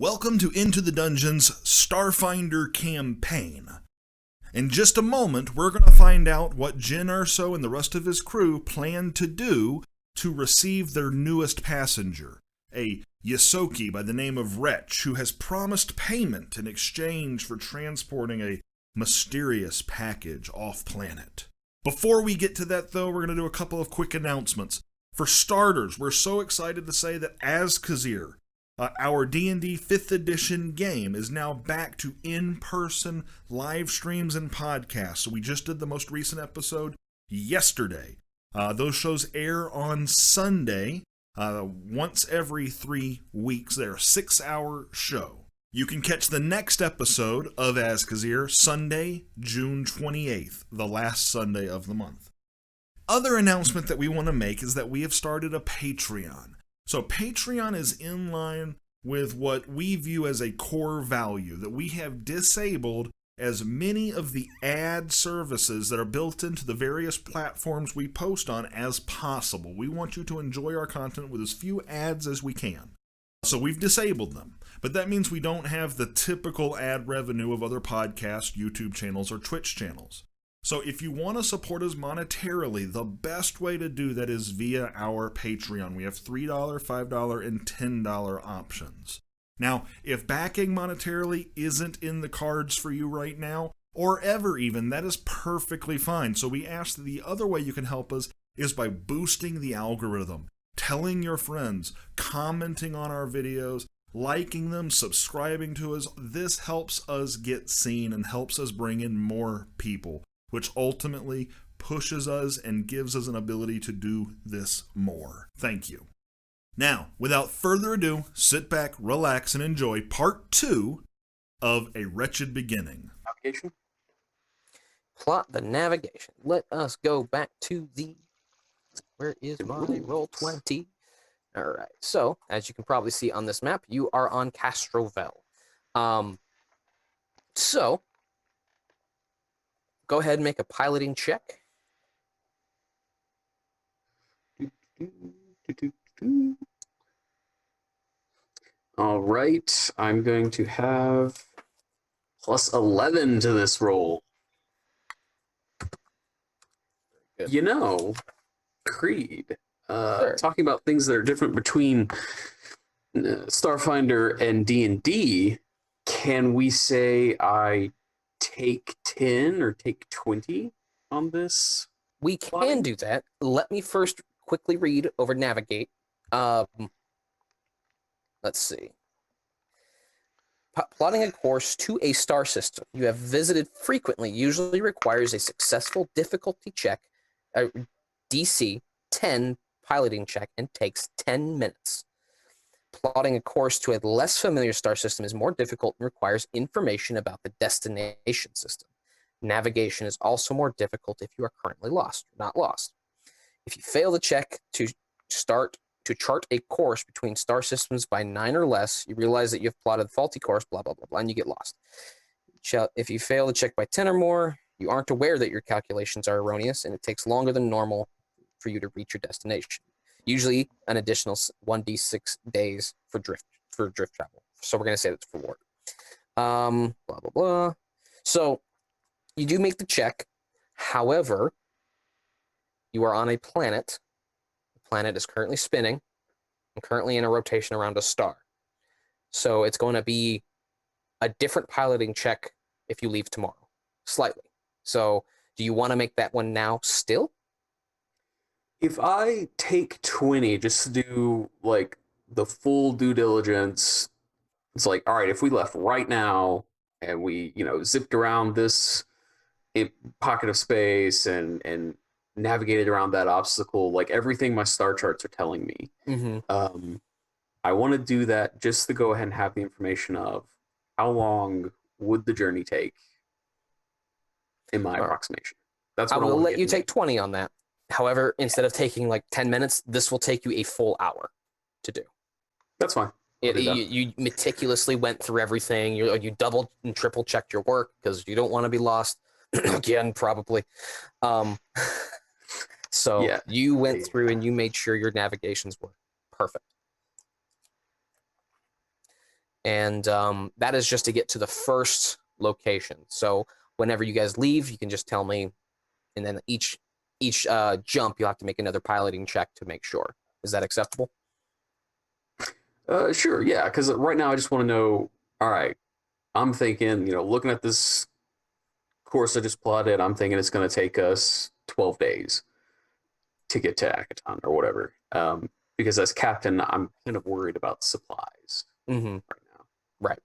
Welcome to Into the Dungeon's Starfinder Campaign. In just a moment, we're going to find out what Jin Urso and the rest of his crew plan to do to receive their newest passenger, a Yosoki by the name of Wretched, who has promised payment in exchange for transporting a mysterious package off-planet. Before we get to that, though, we're going to do a couple of quick announcements. For starters, we're so excited to say that Azkazir, our D&D 5th edition game, is now back to in-person live streams and podcasts. So we just did the most recent episode yesterday. Those shows air on Sunday, once every 3 weeks. They're a 6-hour show. You can catch the next episode of Azkazir Sunday, June 28th, the last Sunday of the month. Other announcement that we want to make is that we have started a Patreon. So Patreon is in line with what we view as a core value, that we have disabled as many of the ad services that are built into the various platforms we post on as possible. We want you to enjoy our content with as few ads as we can. So we've disabled them, but that means we don't have the typical ad revenue of other podcasts, YouTube channels, or Twitch channels. So if you want to support us monetarily, the best way to do that is via our Patreon. We have $3, $5, and $10 options. Now, if backing monetarily isn't in the cards for you right now, or ever even, that is perfectly fine. So we ask that the other way you can help us is by boosting the algorithm, telling your friends, commenting on our videos, liking them, subscribing to us. This helps us get seen and helps us bring in more people, which ultimately pushes us and gives us an ability to do this more. Thank you. Now, without further ado, sit back, relax, and enjoy part 2 of A Wretched Beginning. Navigation. Plot the navigation. Let us go back to the... Where is my Roll20? All right. So, as you can probably see on this map, you are on Castrovel. So, go ahead and make a piloting check. All right, I'm going to have plus 11 to this roll. Good. You know, Creed, Sure. talking about things that are different between Starfinder and D&D, can we say I take 10 or take 20 on this? We can do that. Let me first quickly read over navigate. Let's see. Plotting a course to a star system you have visited frequently usually requires a successful difficulty check, a DC 10 piloting check, and takes 10 minutes. Plotting a course to a less familiar star system is more difficult and requires information about the destination system. Navigation is also more difficult if you are currently lost or not lost. If you fail the check to chart a course between star systems by 9 or less, you realize that you have plotted a faulty course, blah, blah, blah, blah, and you get lost. If you fail the check by 10 or more, you aren't aware that your calculations are erroneous, and it takes longer than normal for you to reach your destination. Usually an additional 1d6 days for drift travel. So we're going to say that's for work. Blah, blah, blah. So you do make the check. However, you are on a planet. The planet is currently spinning and currently in a rotation around a star. So it's going to be a different piloting check if you leave tomorrow, slightly. So do you want to make that one now still? If I take 20 just to do like the full due diligence, it's like, all right, if we left right now and we, zipped around this pocket of space and navigated around that obstacle, like everything my star charts are telling me. Mm-hmm. I want to do that just to go ahead and have the information of how long would the journey take in my approximation. That's what I I will want to let you take 20 on that. However, instead of taking like 10 minutes, this will take you a full hour to do. That's fine. You meticulously went through everything. You double and triple checked your work because you don't want to be lost. Again, probably. So yeah, you went through and you made sure your navigations were perfect. And that is just to get to the first location. So whenever you guys leave, you can just tell me, and then each jump, you'll have to make another piloting check to make sure. Is that acceptable? Sure, yeah, because right now I just want to know, all right, I'm thinking, looking at this course I just plotted, I'm thinking it's going to take us 12 days to get to Akaton or whatever. Because as captain, I'm kind of worried about supplies right now. Right.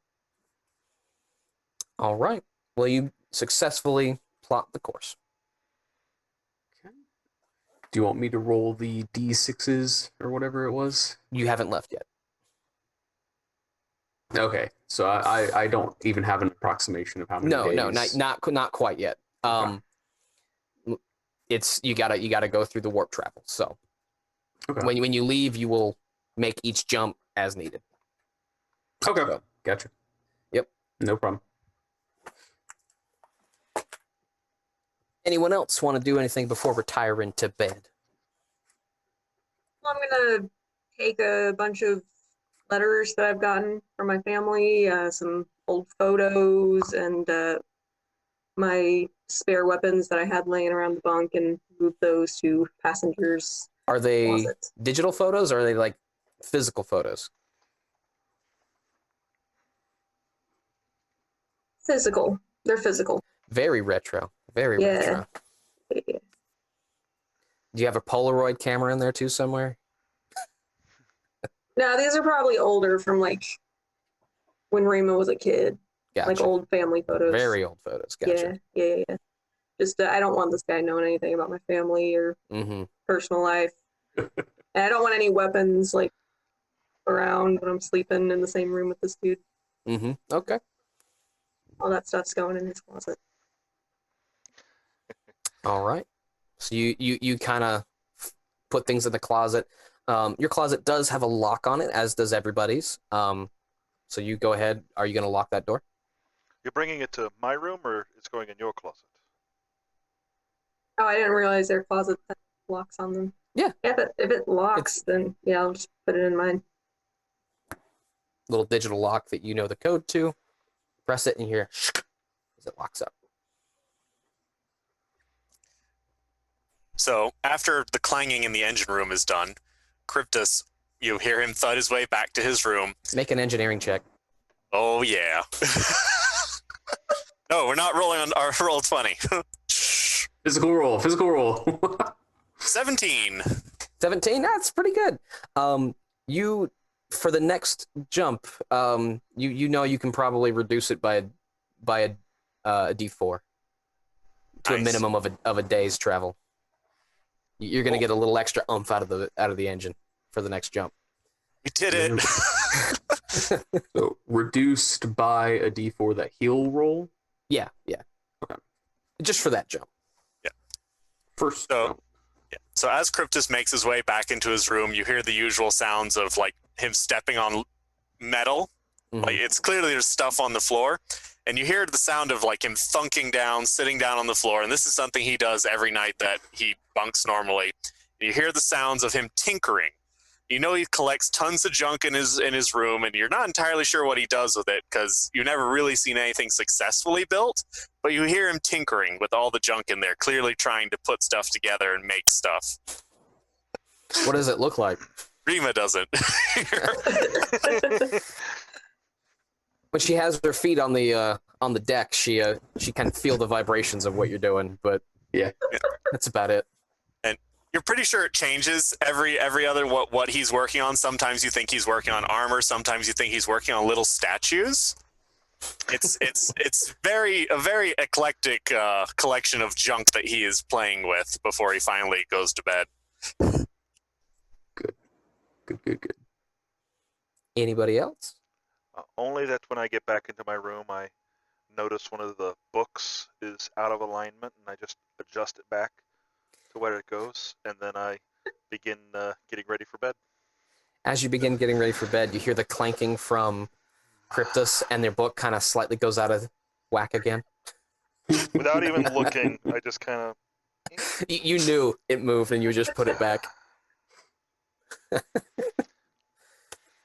All right. Well, you successfully plot the course. Okay. Do you want me to roll the D6s or whatever it was? You haven't left yet. Okay, so I don't even have an approximation of how many days. No, not quite yet. Okay. It's you gotta go through the warp travel. So Okay. when you leave, you will make each jump as needed. Okay, So, gotcha. Yep. No problem. Anyone else want to do anything before retiring to bed? I'm gonna take a bunch of letters that I've gotten from my family, some old photos, and my spare weapons that I had laying around the bunk, and move those to passengers' Are they closets. digital photos or are they like physical photos? Physical. They're physical. Very retro. Very Yeah. retro. Yeah. Do you have a Polaroid camera in there too somewhere? No, these are probably older from like when Rima was a kid. Gotcha. Like old family photos. Very old photos. Gotcha. Yeah. Just I don't want this guy knowing anything about my family or personal life. And I don't want any weapons like around when I'm sleeping in the same room with this dude. Okay. All that stuff's going in his closet. All right. So you kind of put things in the closet. Your closet does have a lock on it, as does everybody's. So you go ahead. Are you going to lock that door? You're bringing it to my room, or it's going in your closet? Oh, I didn't realize their closet had locks on them. Yeah. If it locks, then yeah, I'll just put it in mine. Little digital lock that you know the code to. Press it and you hear as it locks up. So after the clanging in the engine room is done, Cryptus, you hear him thud his way back to his room. Make an engineering check. Oh, yeah. No, we're not rolling on our roll 20. Physical roll. 17. 17. That's pretty good. You for the next jump, you know you can probably reduce it by a D4 to a minimum of a day's travel. You're gonna get a little extra oomph out of the engine for the next jump. We did it. So reduced by a D4 that he'll roll? Yeah. Okay. Just for that jump. Yeah. First. So as Cryptus makes his way back into his room, you hear the usual sounds of like him stepping on metal. Like it's clearly there's stuff on the floor, and you hear the sound of like him thunking down, sitting down on the floor. And this is something he does every night that he bunks normally. And you hear the sounds of him tinkering. You know he collects tons of junk in his room, and you're not entirely sure what he does with it because you've never really seen anything successfully built. But you hear him tinkering with all the junk in there, clearly trying to put stuff together and make stuff. What does it look like? Rima doesn't. When she has her feet on the deck, she can feel the vibrations of what you're doing, but Yeah. that's about it. And you're pretty sure it changes every other what he's working on. Sometimes you think he's working on armor. Sometimes you think he's working on little statues. It's a very eclectic collection of junk that he is playing with before he finally goes to bed. Good. Anybody else? Only that when I get back into my room, I notice one of the books is out of alignment, and I just adjust it back to where it goes, and then I begin getting ready for bed. As you begin getting ready for bed, you hear the clanking from Cryptus, and their book kind of slightly goes out of whack again. Without even looking, I just kind of... You knew it moved, and you just put it back.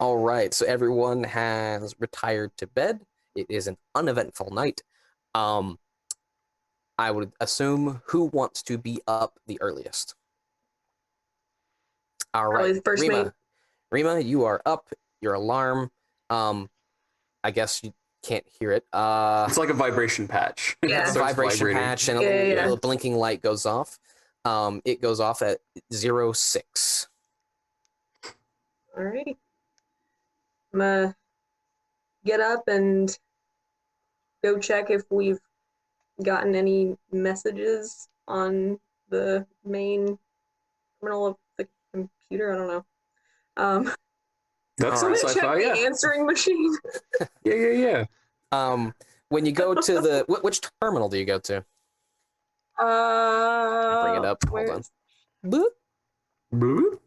All right, so everyone has retired to bed. It is an uneventful night. I would assume who wants to be up the earliest. All Probably right, the first mate. Rima, you are up. Your alarm. I guess you can't hear it. It's like a vibration patch. It Yeah. starts Vibration vibrating. patch and a Yeah, little yeah. blinking light goes off. It goes off at 06. Alrighty. I'm gonna get up and go check if we've gotten any messages on the main terminal of the computer. I don't know. That's All I'm right. gonna check sci-fi, the yeah. answering machine. Yeah. When you go to the which terminal do you go to? Bring it up. Hold on. Boop. Boop.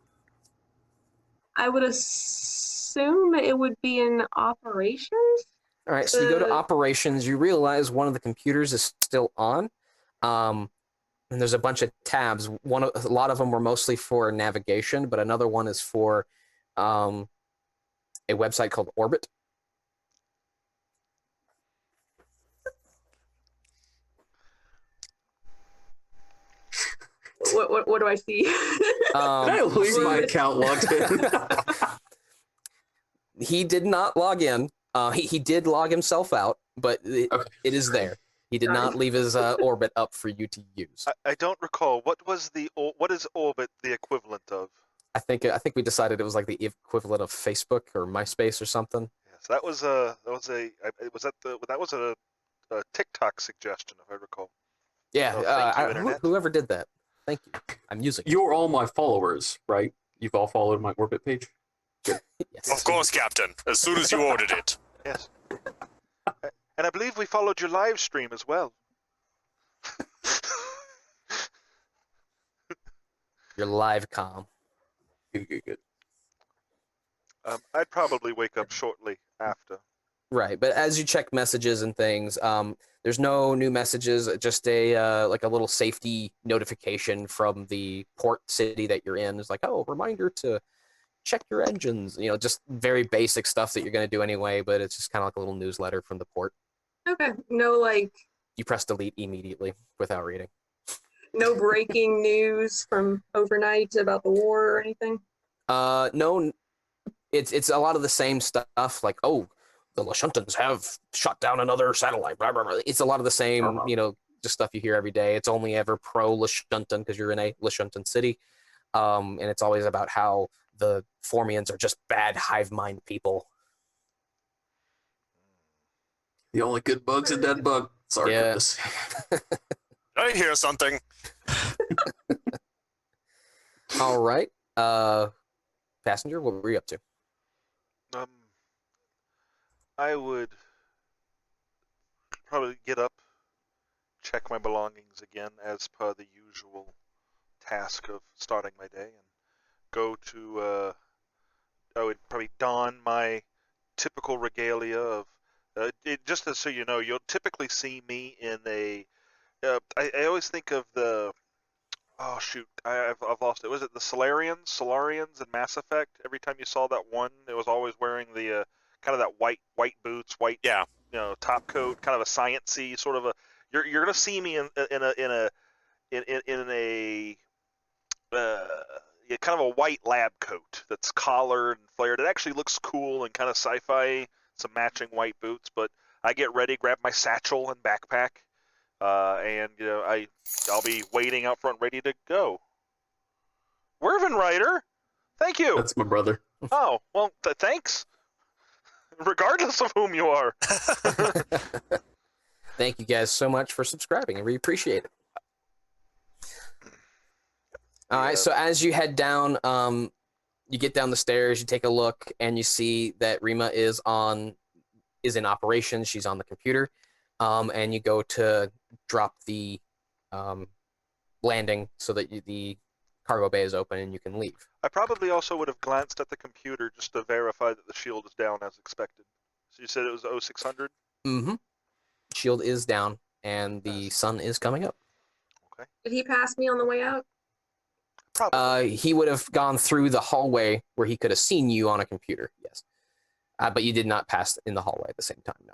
I would assume it would be in operations. All right, so you go to Uh, operations. You realize one of the computers is still on, and there's a bunch of tabs. A lot of them were mostly for navigation, but another one is for a website called Orbit. what do I see? Did I leave my account logged in? He did not log in. He did log himself out, but it is there. He did not leave his Orbit up for you to use. I don't recall what is Orbit the equivalent of? I think we decided it was like the equivalent of Facebook or MySpace or something. Yes, that was a TikTok suggestion, if I recall. Yeah, Oh, thank you, Internet. whoever did that. Thank you. I'm using it. You're all my followers, right? You've all followed my Orbit page? Yes. Of course, Captain. As soon as you ordered it. Yes. And I believe we followed your live stream as well. Your live comm. Good. I'd probably wake up shortly after. Right, but as you check messages and things, there's no new messages. Just a like a little safety notification from the port city that you're in. It's like, oh, reminder to check your engines. You know, just very basic stuff that you're going to do anyway. But it's just kind of like a little newsletter from the port. Okay. No, like, You press delete immediately without reading. no breaking news from overnight about the war or anything. No, it's a lot of the same stuff. Like, oh, the Lashuntans have shot down another satellite. Blah, blah, blah. It's a lot of the same, just stuff you hear every day. It's only ever pro Lashuntan because you're in a Lashuntan city, and it's always about how the Formians are just bad hive mind people. The only good bug's a dead bug. Sorry, Yeah. Chris. I hear something. All right, passenger, what were you up to? I would probably get up, check my belongings again as per the usual task of starting my day, and go to. I would probably don my typical regalia of. Just so you know, you'll typically see me in a. I always think of the. Oh shoot! I've lost it. Was it the Solarians in Mass Effect? Every time you saw that one, it was always wearing the kind of that white boots, top coat, kind of a sciencey sort of a. You're gonna see me in a kind of a white lab coat that's collared and flared. It actually looks cool and kind of sci-fi. Some matching white boots, but I get ready, grab my satchel and backpack, and I'll be waiting out front, ready to go. Werven Rider, thank you. That's my brother. Oh well, thanks. Regardless of whom you are. Thank you guys so much for subscribing. I really appreciate it. All right, so as you head down, you get down the stairs, you take a look, and you see that Rima is in operations. She's on the computer, and you go to drop the landing so that the cargo bay is open and you can leave. I probably also would have glanced at the computer just to verify that the shield is down as expected. So you said it was 0600? Mm-hmm. Shield is down, and the sun is coming up. Okay. Did he pass me on the way out? Probably. He would have gone through the hallway where he could have seen you on a computer. Yes, but you did not pass in the hallway at the same time. No.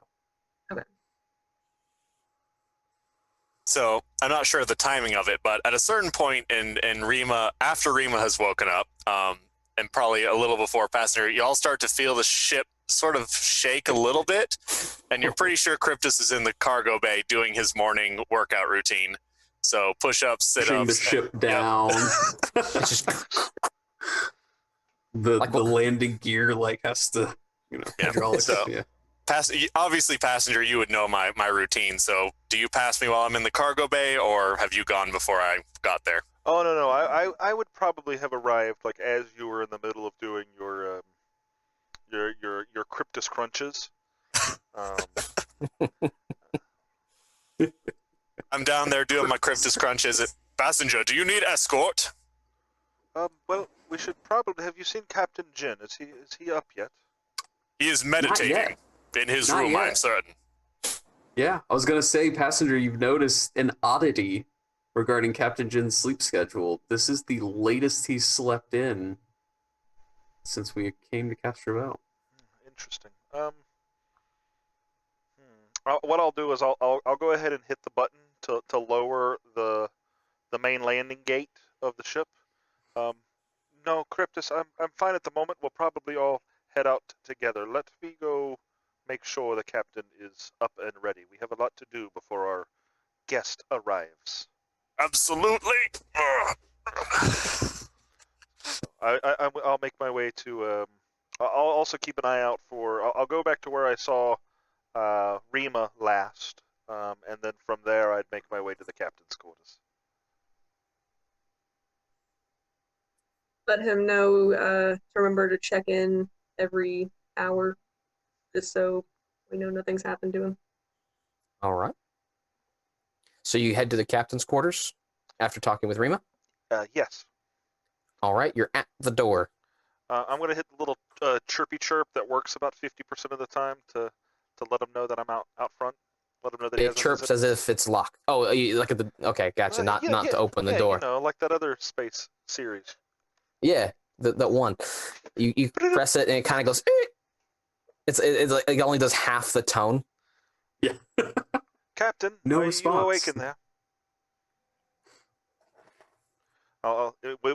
So I'm not sure of the timing of it, but at a certain point in Rima, after Rima has woken up, and probably a little before Passenger, you all start to feel the ship sort of shake a little bit, and you're pretty sure Cryptus is in the cargo bay doing his morning workout routine. So push-ups, Pushing the sit-ups. ship down. It's just the Like the what- landing gear has to, hydraulics. So- Yeah. Obviously, Passenger, you would know my routine. So do you pass me while I'm in the cargo bay, or have you gone before I got there? Oh no, I would probably have arrived like as you were in the middle of doing your Cryptus crunches. I'm down there doing my Cryptus crunches. Passenger, do you need escort? Well, we should probably. Have you seen Captain Jin? Is he up yet? He is meditating in his Not room, yet. I'm certain. Yeah, I was gonna say, Passenger, you've noticed an oddity regarding Captain Jin's sleep schedule. This is the latest he's slept in since we came to Castrovel. Interesting. What I'll do is I'll go ahead and hit the button to lower the main landing gate of the ship. No, Cryptus, I'm fine at the moment. We'll probably all head out together. Let me go make sure the captain is up and ready. We have a lot to do before our guest arrives. Absolutely. I'll make my way to. I'll also keep an eye out for. I'll go back to where I saw Rima last, and then from there I'd make my way to the captain's quarters. Let him know to remember to check in every hour, just so we know nothing's happened to him. all right. So you head to the captain's quarters after talking with Rima. Yes. All right, you're at the door. I'm going to hit the little chirpy chirp that works about 50% of the time to let him know that I'm out front. Let him know that he It hasn't chirps visited. as if it's locked. Oh, like at the okay, gotcha. Not to open the door. You know, like that other space series. Yeah, that one. You press it and it kind of goes. It's like it only does half the tone. Yeah. Captain, No are response. you awake in there?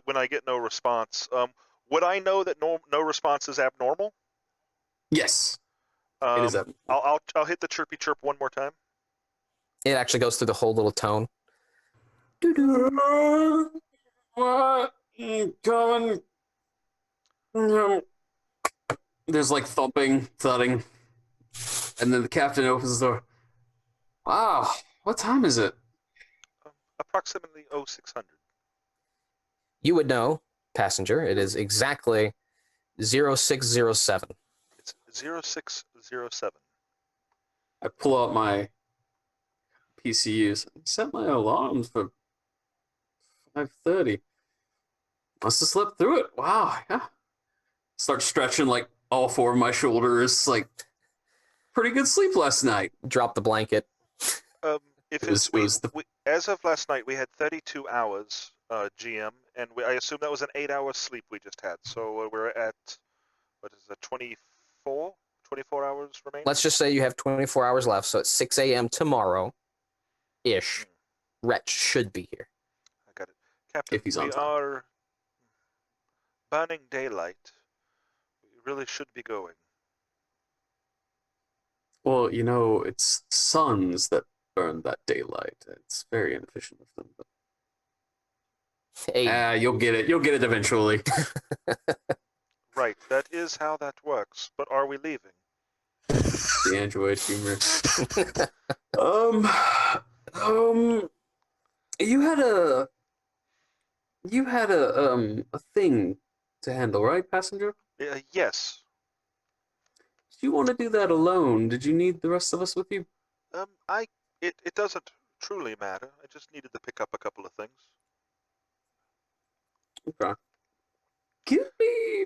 When I get no response, would I know that no response is abnormal? Yes. It is abnormal. I'll hit the chirpy chirp one more time. It actually goes through the whole little tone. There's like thumping, thudding, and then the captain opens the door. Wow, what time is it? Approximately 0600. You would know, passenger. It is exactly 0607. It's 0607. I pull out my PCUs. I set my alarms for 5:30. Must have slept through it. Wow, yeah. Start stretching like all four of my shoulders. Like, pretty good sleep last night. Drop the blanket. As of last night, we had 32 hours GM, and I assume that was an 8-hour sleep we just had. So we're at, what is it, 24 hours remaining? Let's just say you have 24 hours left. So at 6 a.m. tomorrow-ish, Wretch should be here. I got it. Captain, If he's on we time. are burning daylight. We really should be going. Well, it's suns that burn that daylight. It's very inefficient of them. But Hey, you'll get it. You'll get it eventually. Right, that is how that works. But are we leaving? The android humor. You had a thing to handle, right, passenger? Yes. Did you want to do that alone? Did you need the rest of us with you? It doesn't truly matter. I just needed to pick up a couple of things. Okay. Give me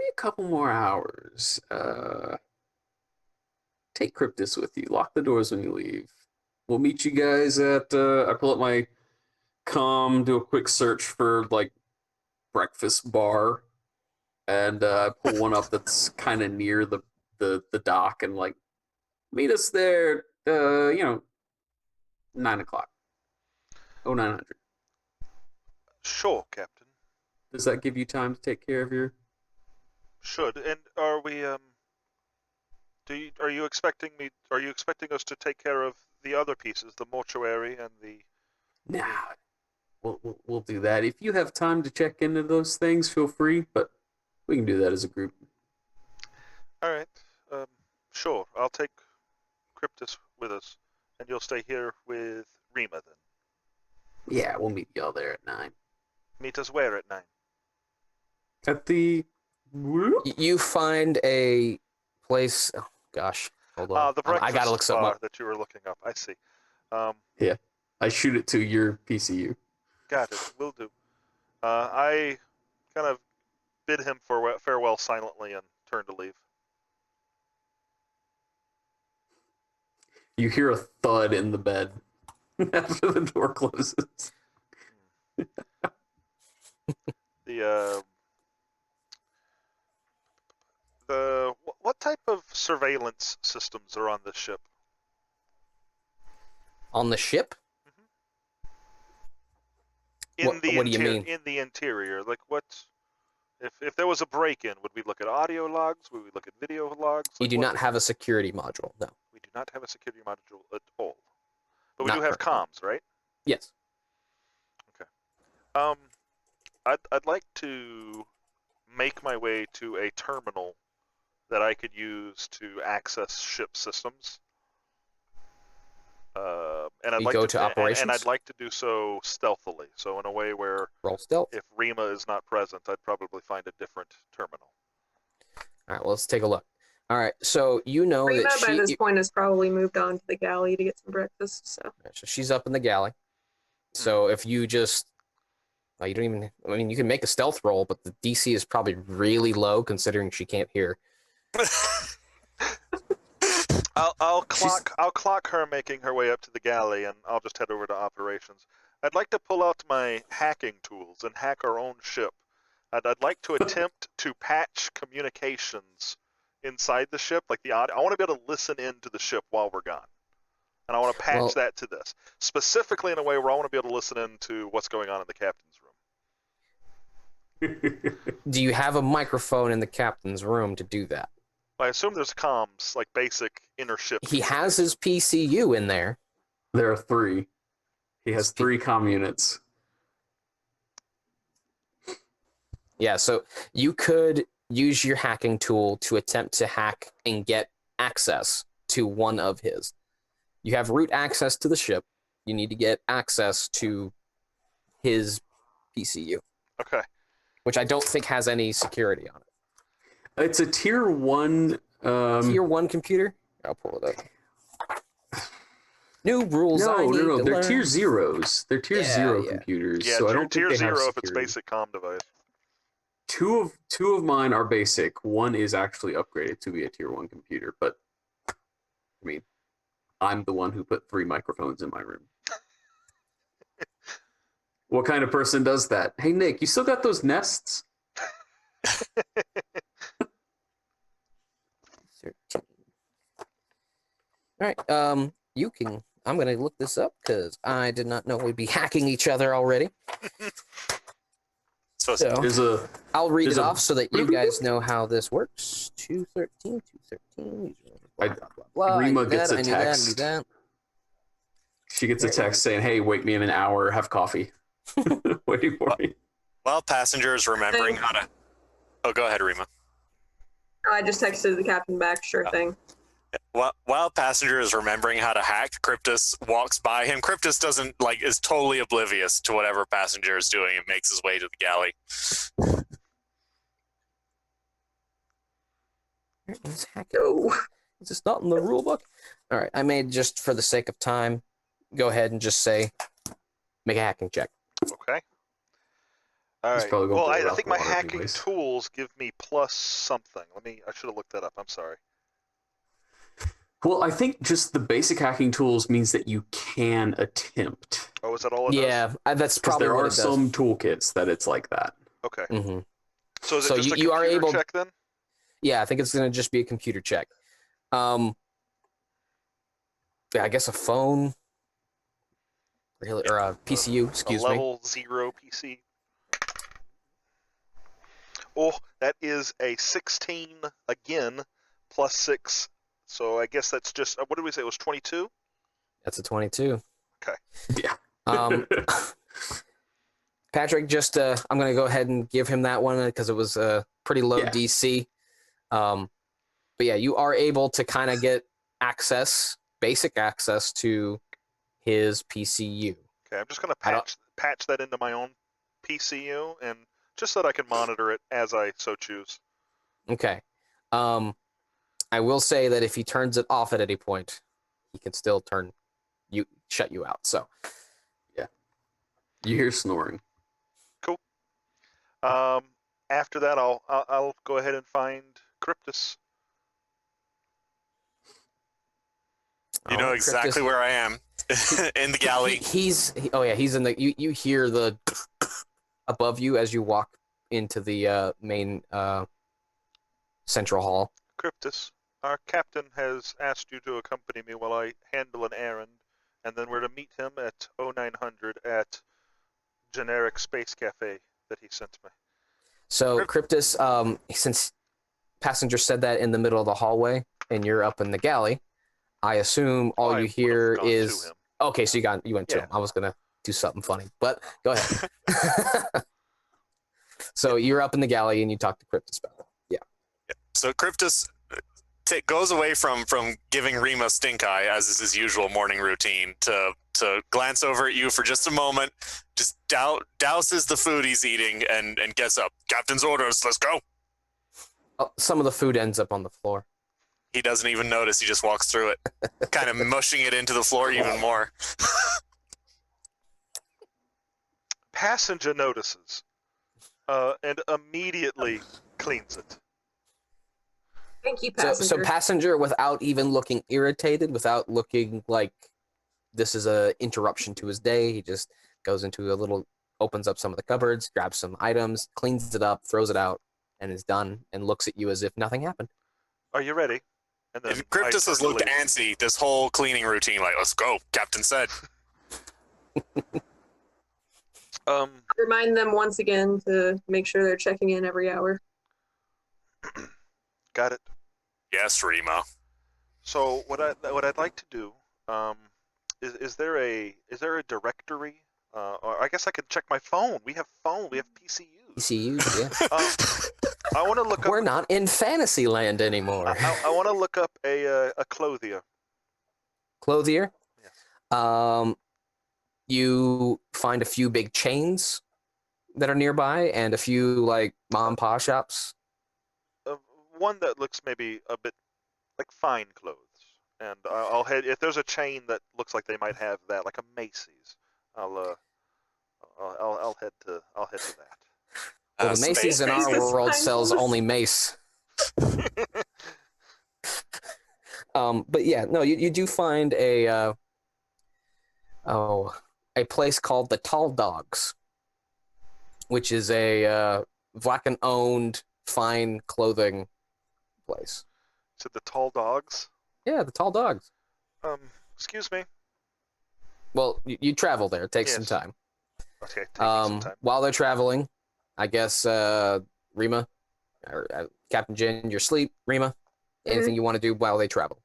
a couple more hours. Take Cryptus with you. Lock the doors when you leave. We'll meet you guys at. I pull up my do a quick search for like breakfast bar, and pull one up that's kind of near the dock, and like meet us there. 9:00. Oh, 900. Sure, Captain. Does that give you time to take care of your? Should. And are we are you expecting me? Are you expecting us to take care of the other pieces, the mortuary and the? Nah, we'll do that. If you have time to check into those things, feel free. But we can do that as a group. All right. Sure. I'll take Cryptus with us, and you'll stay here with Rima then. Yeah, we'll meet y'all there at 9. Meet us where at 9? At the. You find a place. Oh gosh, hold on. The I breakfast gotta look something bar up. that you were looking up. I see. Yeah, I shoot it to your PCU. Got it. Will do. I kind of bid him farewell silently and turn to leave. You hear a thud in the bed after the door closes. What type of surveillance systems are on this ship? On the ship? What do you mean? In the interior, like what? If there was a break-in, would we look at audio logs? Would we look at video logs? You Like, do not have a security module, no. We do not have a security module at all. But we Not do have currently. comms, right? Yes. I'd like to make my way to a terminal that I could use to access ship systems. And I'd You like go to to operations? and I'd like to do so stealthily. So in a way where Roll stealth. if Rima is not present, I'd probably find a different terminal. All right, well, let's take a look. All right, so you know Rima that by this point has probably moved on to the galley to get some breakfast. So she's up in the galley. So if you just, you don't even, I mean, you can make a stealth roll, but the DC is probably really low considering she can't hear. I'll clock her making her way up to the galley, and I'll just head over to operations. I'd like to pull out my hacking tools and hack our own ship. I'd like to attempt to patch communications inside the ship, like the audio. I want to be able to listen into the ship while we're gone, and I want to patch that to this, specifically in a way where I want to be able to listen into what's going on in the captain's room. Do you have a microphone in the captain's room to do that? I assume there's comms, like basic inter-ship. He has his PCU in there. There are 3. He has 3 comm units. Yeah, so you could use your hacking tool to attempt to hack and get access to one of his. You have root access to the ship. You need to get access to his PCU. Okay. Which I don't think has any security on it. It's a tier 1. Tier 1 computer? I'll pull it up. New rules. No. They're tier 0s. They're tier 0 computers. Yeah, so I don't tier think they have 0 if it's security. basic comm device. Two of mine are basic. One is actually upgraded to be a tier 1 computer, but I mean, I'm the one who put 3 microphones in my room. What kind of person does that? Hey Nick, you still got those nests? 13. All right. You can. I'm gonna look this up because I did not know we'd be hacking each other already. So I'll read it off so that you guys know how this works. 213, 213. Blah, blah, blah, blah. Rima gets a I text. knew that. She gets a text saying, "Hey, wake me in an hour. Have coffee." Waiting for me. While passengers remembering how to. Oh, go ahead, Rima. I just texted the captain back. Sure thing. While passenger is remembering how to hack, Cryptus walks by him. Cryptus is totally oblivious to whatever passenger is doing and makes his way to the galley. Let's hack it. Oh, is this not in the rule book? All right, I made, just for the sake of time, go ahead and just say, make a hacking check. Okay. All right. Well, I think my hacking tools give me plus something. I should have looked that up. I'm sorry. Well, I think just the basic hacking tools means that you can attempt. Oh, is that all it does? Yeah, that's Because probably there what are it does. some toolkits that it's like that. Okay. Mm-hmm. So is it So just a you are computer able- check then? Yeah, I think it's going to just be a computer check. Yeah, I guess a phone, or a PCU, excuse a me. level 0 PC. Oh, that is a 16 again, plus 6. So I guess that's just, what did we say? It was 22? That's a 22. Okay. Yeah. Patrick, just I'm going to go ahead and give him that one because it was a pretty low Yeah. DC. But yeah, you are able to kind of get basic access to his PCU. Okay, I'm just going to patch that into my own PCU, and just so that I can monitor it as I so choose. Okay. I will say that if he turns it off at any point, he can still shut you out. So Yeah. You hear snoring. Cool. After that, I'll go ahead and find Cryptus. You know exactly where I am. In the galley. He's in the you hear the above you as you walk into the main central hall. Cryptus, our captain has asked you to accompany me while I handle an errand, and then we're to meet him at 0900 at generic space cafe that he sent me. So Cryptus, since passenger said that in the middle of the hallway and you're up in the galley, I assume all you hear is okay. So you went to him. I was gonna do something funny, but go ahead. So you're up in the galley and you talk to Cryptus about it. Yeah. So Cryptus goes away from giving Rima stink eye, as is his usual morning routine, to glance over at you for just a moment, just douses the food he's eating and gets up. Captain's orders, let's go. Oh, some of the food ends up on the floor. He doesn't even notice. He just walks through it, kind of mushing it into the floor even more. Passenger notices, and immediately cleans it. Thank you, passenger. So passenger, without even looking irritated, without looking like this is a interruption to his day, he just goes into opens up some of the cupboards, grabs some items, cleans it up, throws it out, and is done, and looks at you as if nothing happened. Are you ready? And then If Cryptus has looked antsy this whole cleaning routine, like, let's go, Captain said. Remind them once again to make sure they're checking in every hour. Got it. Yes, Rima. So what I'd like to do, is there a directory? Or I guess I could check my phone. We have PCUs. PCUs, yeah. I want to look up. We're not in Fantasyland anymore. I want to look up a clothier. Clothier? Yes. You find a few big chains that are nearby and a few like mom and pop shops. One that looks maybe a bit like fine clothes, and I'll head if there's a chain that looks like they might have that, like a Macy's. I'll head to that. Well, the Macy's in our world sells only mace. But yeah, no, you do find a place called the Tall Dogs, which is a Vlacan-owned fine clothing place. So the Tall Dogs? Yeah, the Tall Dogs. Excuse me. Well, you travel there. It takes some time. Okay, take some time. While they're traveling, I guess Rima, or Captain Jin, your sleep, Rima, anything you want to do while they travel.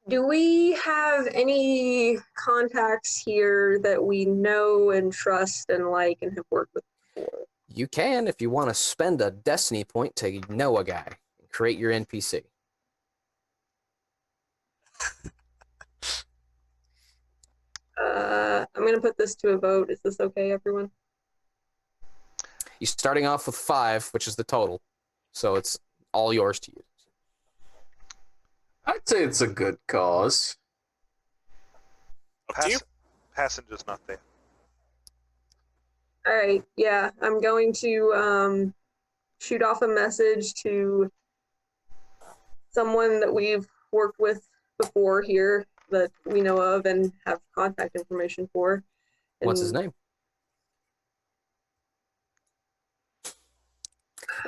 Do we have any contacts here that we know and trust and like and have worked with before? You can if you want to spend a destiny point to know a guy and create your NPC. I'm going to put this to a vote. Is this okay, everyone? You're starting off with 5, which is the total. So it's all yours to use. I'd say it's a good cause. Up to you. Passenger's not there. All right, yeah, I'm going to shoot off a message to someone that we've worked with before here that we know of and have contact information for. What's his name?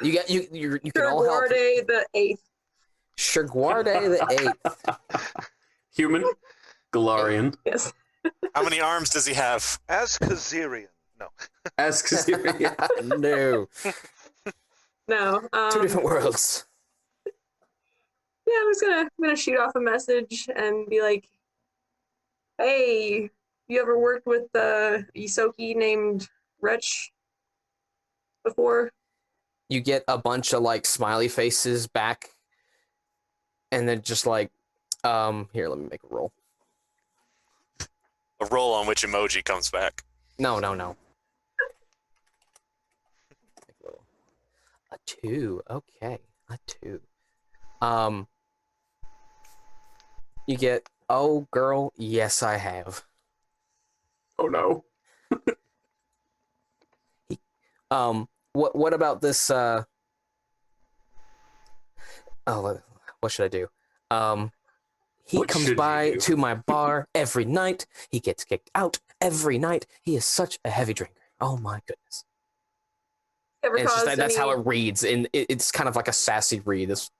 You can all help. Guarde the 8th. Guarde the 8th. Human? Galarian. Yes. How many arms does he have? As Kazarian. No. As Kazarian. No. No. Two different worlds. Yeah, I'm gonna shoot off a message and be like, "Hey, you ever worked with the Isoki named Wretched before?" You get a bunch of like smiley faces back, and then just like, here, let me make a roll. A roll on which emoji comes back. No. A 2. Okay, a 2. You get, oh girl, yes I have. Oh no. What about this? Oh, what should I do? He What comes should you by do? to my bar every night. He gets kicked out every night. He is such a heavy drinker. Oh my goodness. Ever And it's just caused that's how any- it reads, and it's kind of like a sassy read. It's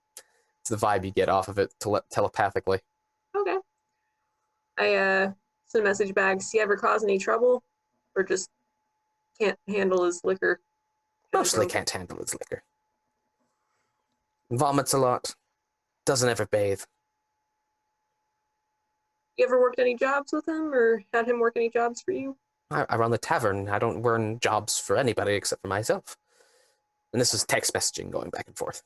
the vibe you get off of it telepathically. Okay. I sent a message back. Does he ever cause any trouble, or just can't handle his liquor? Mostly can't handle his liquor. Vomits a lot. Doesn't ever bathe. You ever worked any jobs with him, or had him work any jobs for you? I run the tavern. I don't run jobs for anybody except for myself. And this is text messaging going back and forth.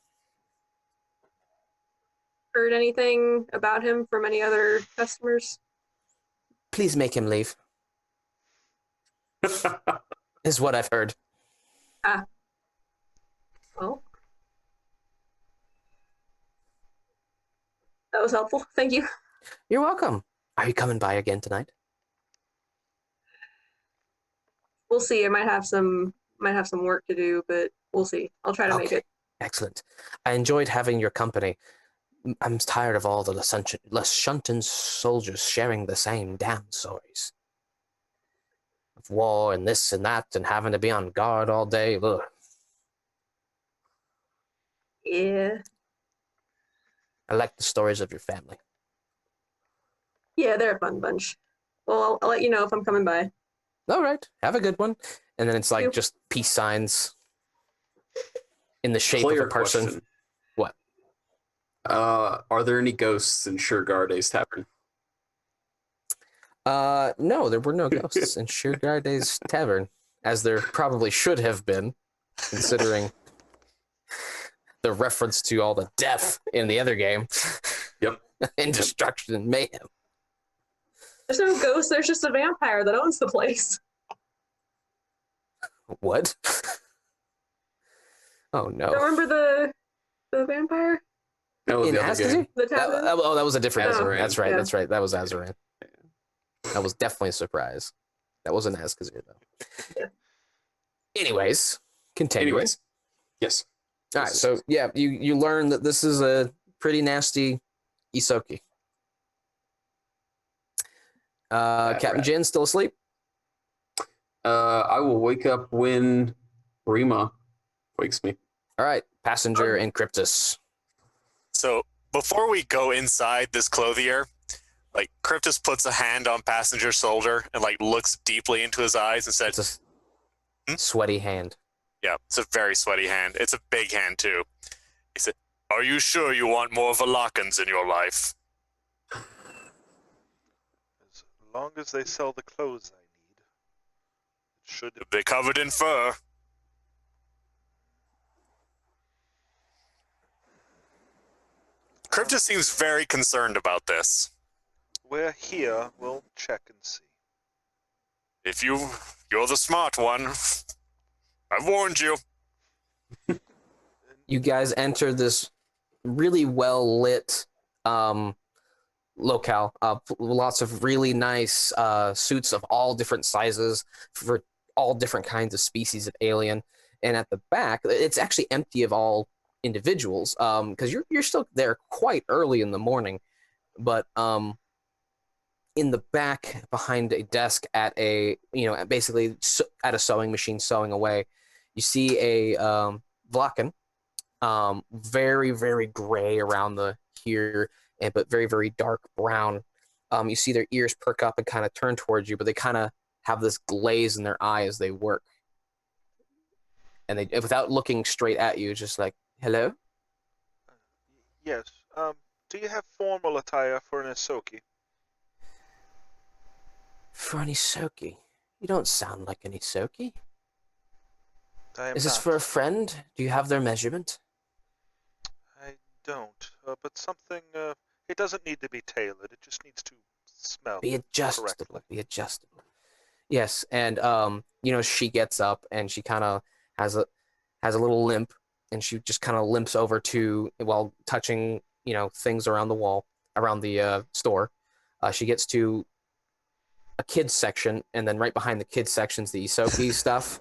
Heard anything about him from any other customers? Please make him leave, is what I've heard. Well, that was helpful. Thank you. You're welcome. Are you coming by again tonight? We'll see. I might have some work to do, but we'll see. I'll try to make it. Excellent. I enjoyed having your company. I'm tired of all the Lashuntan soldiers sharing the same damn stories. Of war and this and that and having to be on guard all day. Ugh. Yeah. I like the stories of your family. Yeah, they're a fun bunch. Well, I'll let you know if I'm coming by. All right. Have a good one. And then it's like You. just peace signs in the shape Player of a person. question. What? Are there any ghosts in Suregarde's tavern? No, there were no ghosts in Suregarde's tavern, as there probably should have been, considering the reference to all the death in the other game. Yep. And destruction and mayhem. There's no ghost. There's just a vampire that owns the place. What? Oh no. Remember the vampire? That was In the other Azkaban? game. The tavern? That was a different Azaran. Azaran. That's right. Yeah. That's right. That was Azaran. That was definitely a surprise. That wasn't Azkazir though. Yeah. Anyways, continue. Anyways. Yes. All right. So yeah, you learn that this is a pretty nasty Isoki. Captain rat. Jin still asleep? I will wake up when Rima wakes me. All right. Passenger and Cryptus. So before we go inside this clothier, like Cryptus puts a hand on Passenger's shoulder and like looks deeply into his eyes and says, It's a sweaty hand. yeah, it's a very sweaty hand. It's a big hand too. He said, are you sure you want more Valakans in your life? As long as they sell the clothes I need, it should. They're covered in fur. Cryptus seems very concerned about this. We're here. We'll check and see. If you're the smart one, I've warned you. You guys enter this really well lit locale. Lots of really nice suits of all different sizes for all different kinds of species of alien. And at the back, it's actually empty of all individuals, because you're still there quite early in the morning, but in the back behind a desk at a basically at a sewing machine sewing away, you see a Vlachen, very very gray around the here, but very very dark brown. You see their ears perk up and kind of turn towards you, but they kind of have this glaze in their eye as they work, and they, without looking straight at you, just like, hello. Yes. Do you have formal attire for an Isoki? For an Isoki? You don't sound like an Isoki. I am Is this not. for a friend? Do you have their measurement? I don't. But something. It doesn't need to be tailored. It just needs to smell Be adjustable. correctly. Be adjustable. Yes, and she gets up and she kind of has a little limp, and she just kind of limps over to, while touching things around the wall, around the store. She gets to a kids section, and then right behind the kids section's the Isoki stuff,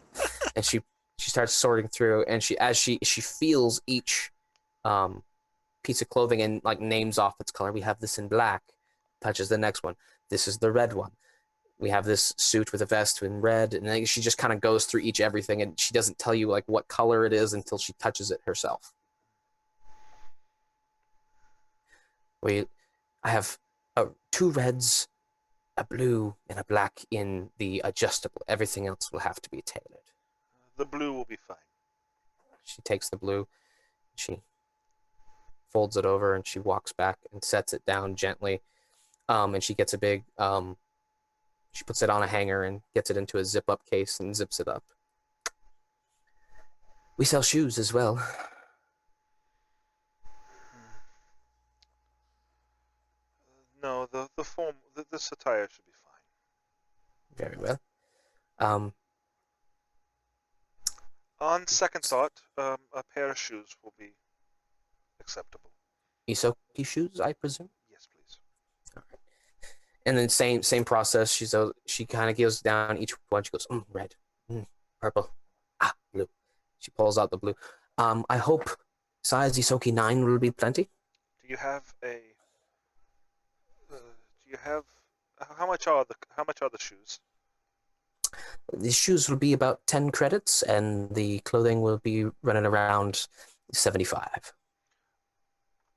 and she starts sorting through, and as she feels each piece of clothing and like names off its color. We have this in black. Touches the next one. This is the red one. We have this suit with a vest in red, and then she just kind of goes through everything, and she doesn't tell you like what color it is until she touches it herself. I have 2 reds, a blue, and a black in the adjustable. Everything else will have to be tailored. The blue will be fine. She takes the blue, she folds it over, and she walks back and sets it down gently. And she gets a big, she puts it on a hanger and gets it into a zip-up case and zips it up. We sell shoes as well. No, the form. This attire should be fine. Very well. On second thought, a pair of shoes will be acceptable. Isoki shoes, I presume? Yes, please. All right. And then same process. She kind of goes down each one. She goes, red, purple, blue. She pulls out the blue. I hope size Isoki 9 will be plenty. Do you have a? How much are the shoes? The shoes will be about 10 credits, and the clothing will be running around 75.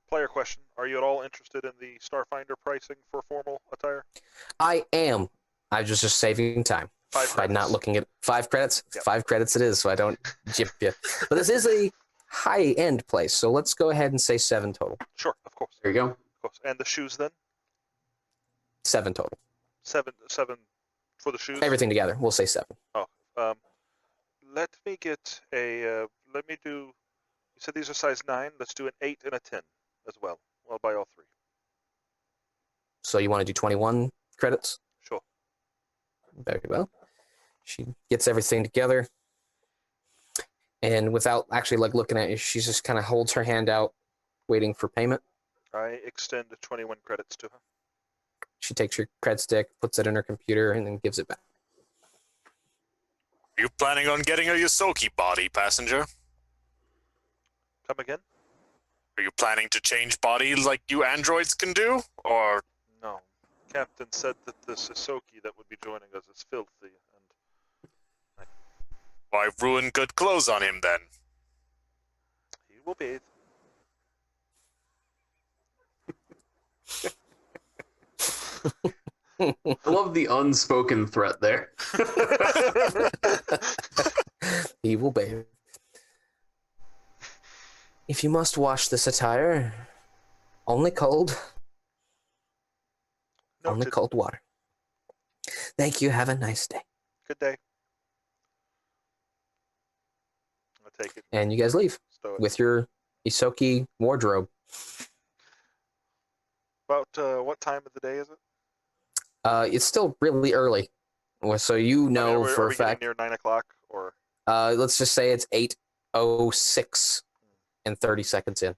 Player question: are you at all interested in the Starfinder pricing for formal attire? I am. I was just saving time 5 by credits. not looking at 5 credits. Yep. 5 credits it is, so I don't jip you. But this is a high-end place, so let's go ahead and say 7 total. Sure, of course. There you go. Of course. And the shoes then? 7 total. 7 for the shoes? Everything together, we'll say 7. Oh, let me get a, let me do, you said these are size 9, let's do an 8 and a 10 as well. I'll buy all 3. So you want to do 21 credits? Sure. Very well. She gets everything together, and without actually like looking at you, she just kind of holds her hand out, waiting for payment. I extend 21 credits to her. She takes your cred stick, puts it in her computer, and then gives it back. Are you planning on getting a Yosoki body, passenger? Come again? Are you planning to change bodies like you androids can do? Or No. Captain said that the Sisoki that would be joining us is filthy, and why ruin good clothes on him then? he will bathe. I love the unspoken threat there. He will bathe. If you must wash this attire, only cold. Only Noted. cold water. Thank you. Have a nice day. Good day. I'll take it. And you guys leave Stow it. with your Isoki wardrobe. About what time of the day is it? It's still really early, so you know are for a we getting fact. near 9 o'clock or? Let's just say it's 8:06 and 30 seconds in.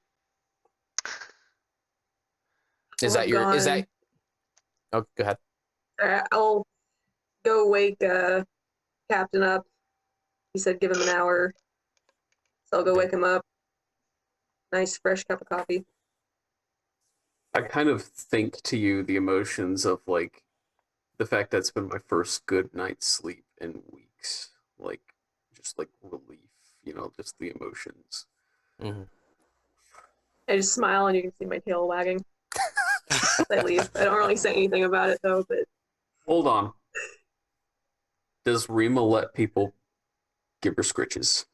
Is that your? Is that? Oh, go ahead. I'll go wake Captain up. He said give him an hour. So I'll go wake him up. nice fresh cup of coffee. I kind of think to you the emotions of like the fact that it's been my first good night's sleep in weeks. Like just like relief, just the emotions. Mm-hmm. I just smile and you can see my tail wagging as I leave. I don't really say anything about it though, but Hold on. Does Rima let people give her scritches?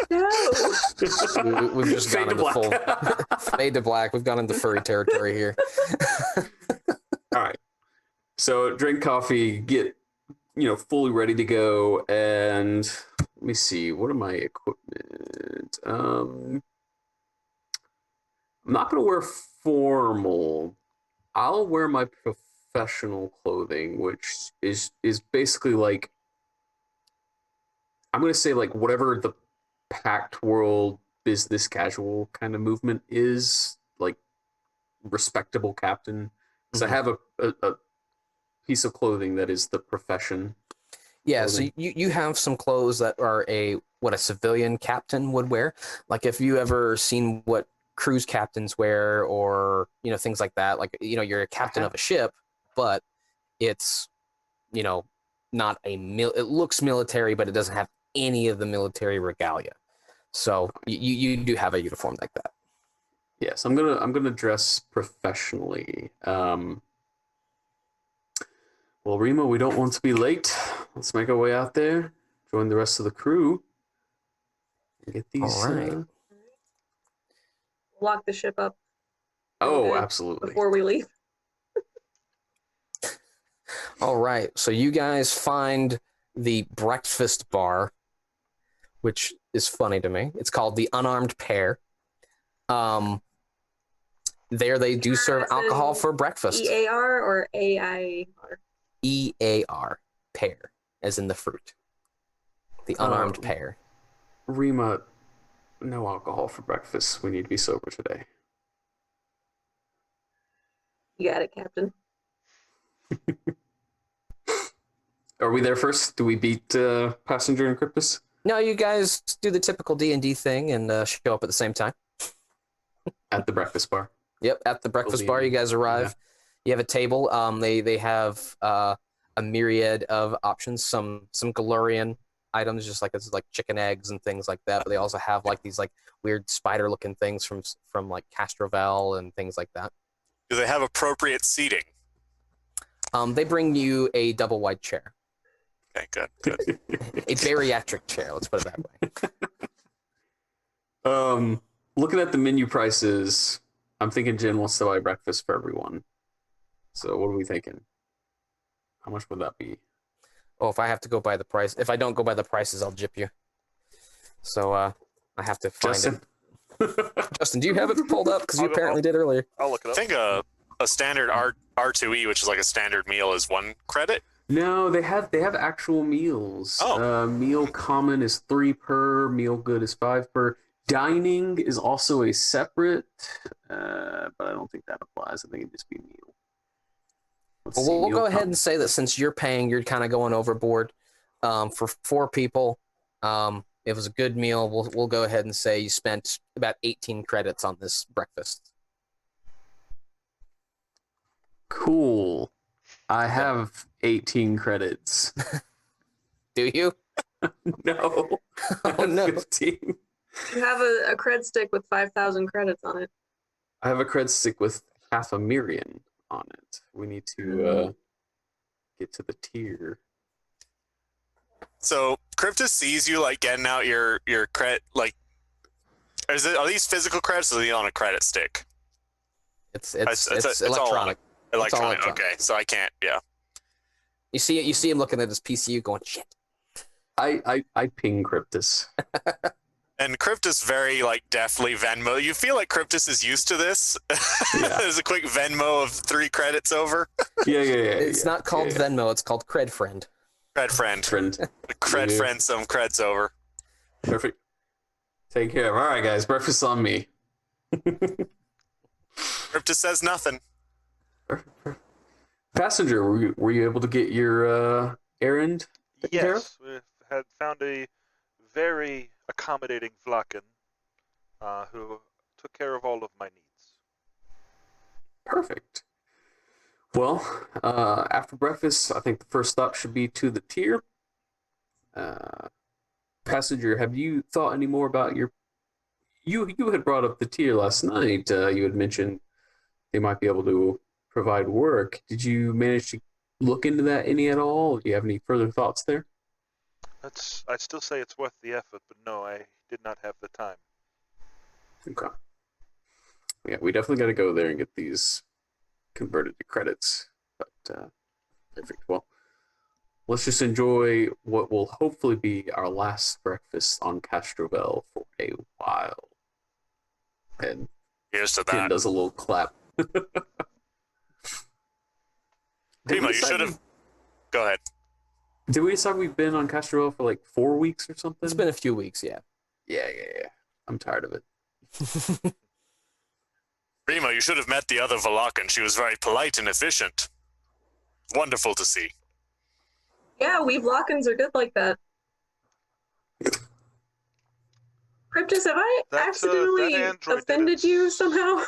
no. We've just Fade gone to into full black. fade to black. We've gone into furry territory here. All right. So drink coffee, get fully ready to go, and let me see. What are my equipment? I'm not gonna wear formal. I'll wear my professional clothing, which is basically like I'm gonna say like whatever the packed world business casual kind of movement is, like respectable captain. Because I have a piece of clothing that is the profession. Yeah, clothing. so you have some clothes that are what a civilian captain would wear. Like if you ever seen what cruise captains wear, or things like that. Like you're a captain of a ship, but it's not it looks military, but it doesn't have any of the military regalia. So you do have a uniform like that. Yes, I'm gonna dress professionally. Well, Rima, we don't want to be late. Let's make our way out there, join the rest of the crew, and get these. All right. Lock the ship up. Oh, absolutely. Before we leave. All right. So you guys find the breakfast bar, which is funny to me. It's called the Unarmed Pair. There they do serve alcohol for breakfast. EAR or AIR? EAR, pear, as in the fruit. The Unarmed Pair. Rima, no alcohol for breakfast. We need to be sober today. You got it, Captain. Are we there first? Do we beat Passenger and Cryptus? No, you guys do the typical D&D thing and show up at the same time. At the breakfast bar. Yep, at the breakfast bar, you guys arrive. Yeah. You have a table. They have a myriad of options. Some Galurian items, just like it's like chicken eggs and things like that. But they also have like these like weird spider-looking things from like Castrovel and things like that. Do they have appropriate seating? They bring you a double wide chair. Okay, good. A bariatric chair. Let's put it that way. Looking at the menu prices, I'm thinking Jin wants to buy breakfast for everyone. So what are we thinking? How much would that be? Oh, if I have to go by the price, if I don't go by the prices, I'll jip you. I have to find Justin? it. Justin, do you have it pulled up? Because you apparently did earlier. I'll look it up. I think a standard R2E, which is like a standard meal, is 1 credit. No, they have actual meals. Oh. Meal common is 3 per. Meal good is 5 per. Dining is also a separate, but I don't think that applies. I think it'd just be meal. We'll go ahead and say that since you're paying, you're kind of going overboard. For 4 people, it was a good meal. We'll go ahead and say you spent about 18 credits on this breakfast. Cool. I have 18 credits. Do you? No. Oh, no. 15. You have a cred stick with 5,000 credits on it. I have a cred stick with 500,000 on it. We need to get to the tier. So Cryptus sees you like getting out your credit. Like, are these physical credits, or are they on a credit stick? It's electronic. Electronic. Okay, so I can't. Yeah. You see him looking at his PCU, going shit. I ping Cryptus. And Cryptus very like deftly Venmo. You feel like Cryptus is used to this. Yeah. There's a quick Venmo of 3 credits over. Yeah. It's not called Venmo. It's called Cred Friend. Cred Friend. Cred Friend. Some creds over. Perfect. Take care. All right, guys. Breakfast on me. Cryptus says nothing. Passenger, were you able to get your errand taken care of? Yes, we had found a very accommodating Vlaken, who took care of all of my needs. Perfect. Well, after breakfast, I think the first stop should be to the tier. Passenger, have you thought any more about your... You had brought up the tier last night. You had mentioned they might be able to provide work. Did you manage to look into that any at all? Do you have any further thoughts there? I still say it's worth the effort, but no, I did not have the time. Okay. Yeah, we definitely got to go there and get these converted to credits. But perfect. Well, let's just enjoy what will hopefully be our last breakfast on Castrovel for a while. And Here's to Jin that. does a little clap. Primo, you should have. Go ahead. Did we decide we've been on Castrovel for like 4 weeks or something? It's been a few weeks, yeah. Yeah. I'm tired of it. Primo, you should have met the other Valakan. She was very polite and efficient. Wonderful to see. Yeah, we Vlakans are good like that. Cryptus, have I That accidentally android offended didn't- you somehow?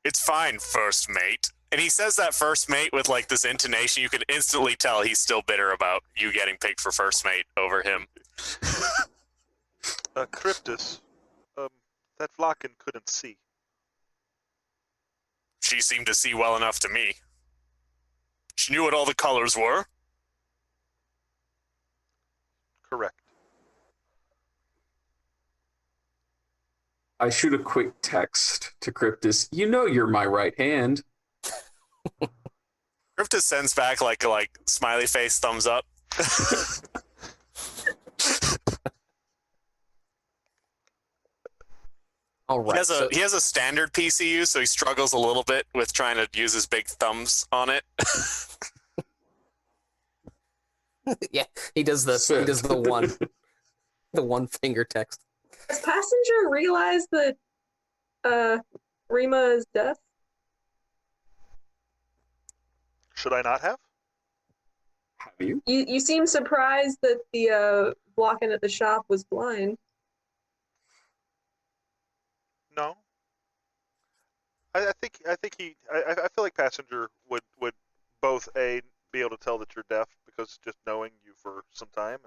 It's fine, first mate. And he says that first mate with like this intonation. You can instantly tell he's still bitter about you getting picked for first mate over him. Cryptus, that Vlaken couldn't see. She seemed to see well enough to me. She knew what all the colors were. Correct. I shoot a quick text to Cryptus. You know you're my right hand. Cryptus sends back like smiley face thumbs up. All right. He has a standard PCU, so he struggles a little bit with trying to use his big thumbs on it. Yeah, he does the one finger text. Does Passenger realize that Rima is deaf? Should I not have? Have you? You seem surprised that the Vlakan at the shop was blind. No. I feel like Passenger would both be able to tell that you're deaf because just knowing you for some time,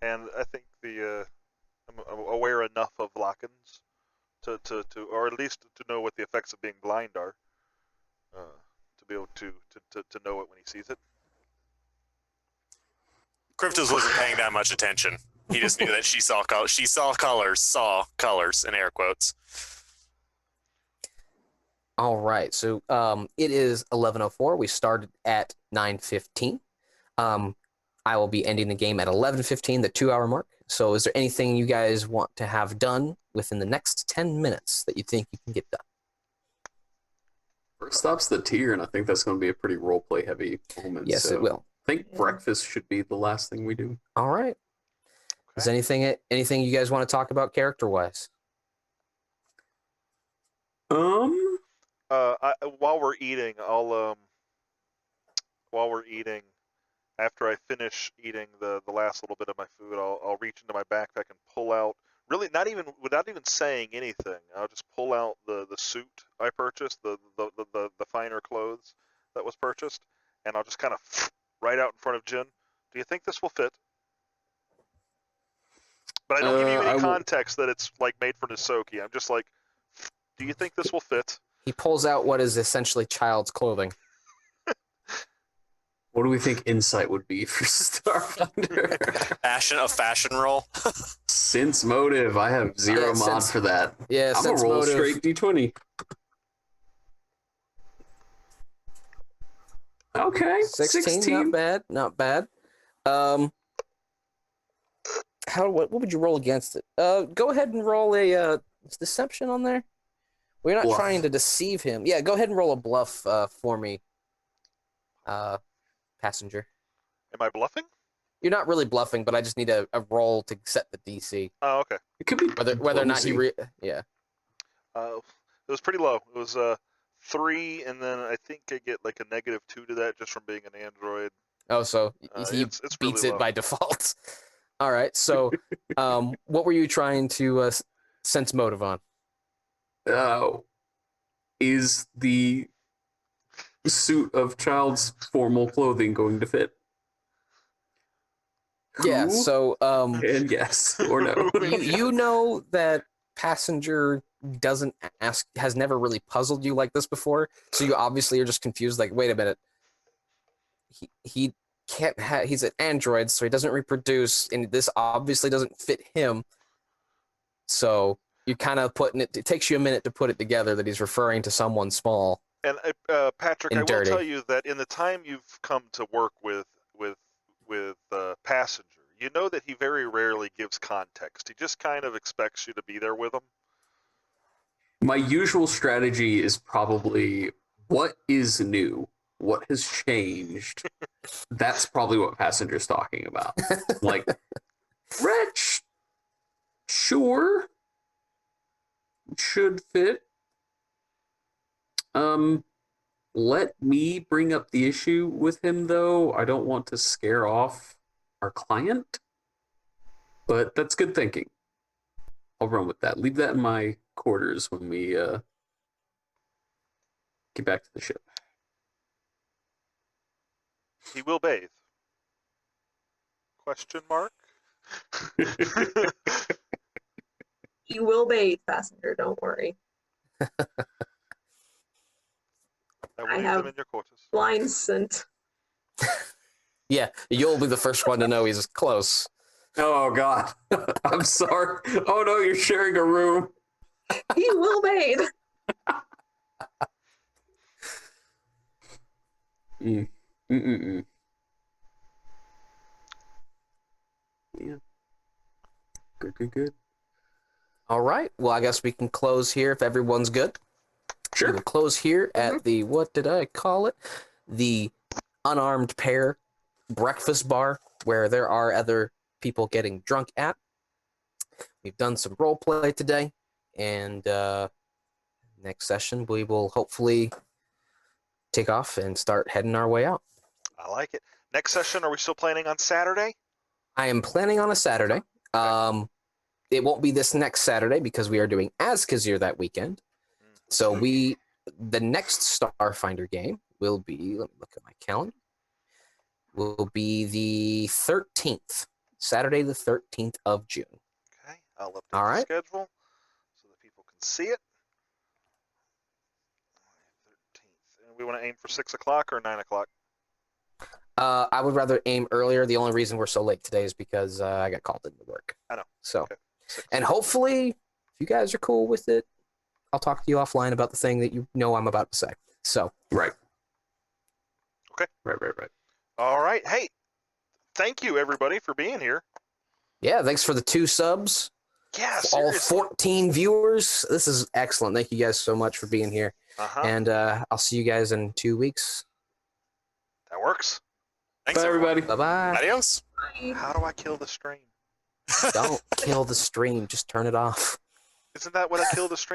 and I think I'm aware enough of Vlakans to or at least to know what the effects of being blind are, to be able to know it when he sees it. Cryptos wasn't paying that much attention. He just knew that she saw colors in air quotes. All right, so it is 11:04. We started at 9:15. I will be ending the game at 11:15, the 2-hour mark. So is there anything you guys want to have done within the next 10 minutes that you think you can get done? First stop's the tier, and I think that's going to be a pretty roleplay heavy moment. Yes, so it will. I think breakfast should be the last thing we do. All right. Is anything you guys want to talk about character-wise? While we're eating, after I finish eating the last little bit of my food, I'll reach into my backpack and pull out, really without even saying anything, I'll just pull out the suit I purchased, the finer clothes that was purchased, and I'll just kind of right out in front of Jin. Do you think this will fit? But I don't give you any context that it's like made for Nisoki. I'm just like, do you think this will fit? He pulls out what is essentially child's clothing. What do we think insight would be for Starfinder? A fashion roll. Sense motive. I have zero mod for that. Yeah, I'm sense gonna roll motive. straight D20. Okay, 16. Not bad. What would you roll against it? Go ahead and roll a is deception on there. We're not Bluff. trying to deceive him. Yeah, go ahead and roll a bluff for me. Passenger. Am I bluffing? You're not really bluffing, but I just need a roll to set the DC. Oh, okay. It could be Whether or not you yeah. It was pretty low. It was 3, and then I think I get like a -2 to that just from being an android. Oh, so he It's beats really it low. by default. All right. So, what were you trying to sense motive on? Is the suit of child's formal clothing going to fit? Yeah. Who? So, And yes or no. you know that passenger doesn't ask, has never really puzzled you like this before. So you obviously are just confused. Like, wait a minute. He can't have. He's an android, so he doesn't reproduce, and this obviously doesn't fit him. So you're kind of putting it. It takes you a minute to put it together that he's referring to someone small. And Patrick, And I will dirty. tell you that in the time you've come to work with Passenger, you know that he very rarely gives context. He just kind of expects you to be there with him. My usual strategy is probably what is new? What has changed? That's probably what Passenger's talking about. Like, wretched, sure, should fit. Let me bring up the issue with him, though. I don't want to scare off our client, but that's good thinking. I'll run with that. Leave that in my quarters when we get back to the ship. He will bathe. Question mark? You will bathe, passenger. Don't worry. I will I leave have- them in your quarters. Blind scent. Yeah, you'll be the first one to know he's close. Oh, God. I'm sorry. Oh, no, you're sharing a room. He will bathe. Mm-mm-mm. Yeah. Good. All right. Well, I guess we can close here if everyone's good. Sure. We will close here at the, what did I call it? The Unarmed Pair breakfast bar, where there are other people getting drunk at. We've done some role play today, and next session we will hopefully take off and start heading our way out. I like it. Next session, are we still planning on Saturday? I am planning on a Saturday. It won't be this next Saturday because we are doing Azkazir that weekend. So the next Starfinder game will be, let me look at my calendar, will be the 13th, Saturday the 13th of June. Okay, I'll update All the right. schedule so that people can see it. 13th. And we want to aim for 6 o'clock or 9 o'clock? I would rather aim earlier. The only reason we're so late today is because I got called into work. I know. So, Okay. 6. and hopefully, if you guys are cool with it, I'll talk to you offline about the thing that you know I'm about to say. So, Right. Okay. Right. All right. Hey, thank you, everybody, for being here. yeah, thanks for the 2 subs. Yeah, All seriously. 14 viewers. This is excellent. Thank you guys so much for being here. Uh-huh. And I'll see you guys in 2 weeks. That works. Thanks, Bye, everybody. Bye-bye. Adios. How do I kill the stream? Don't kill the stream. Just turn it off. Isn't that what I kill the stream?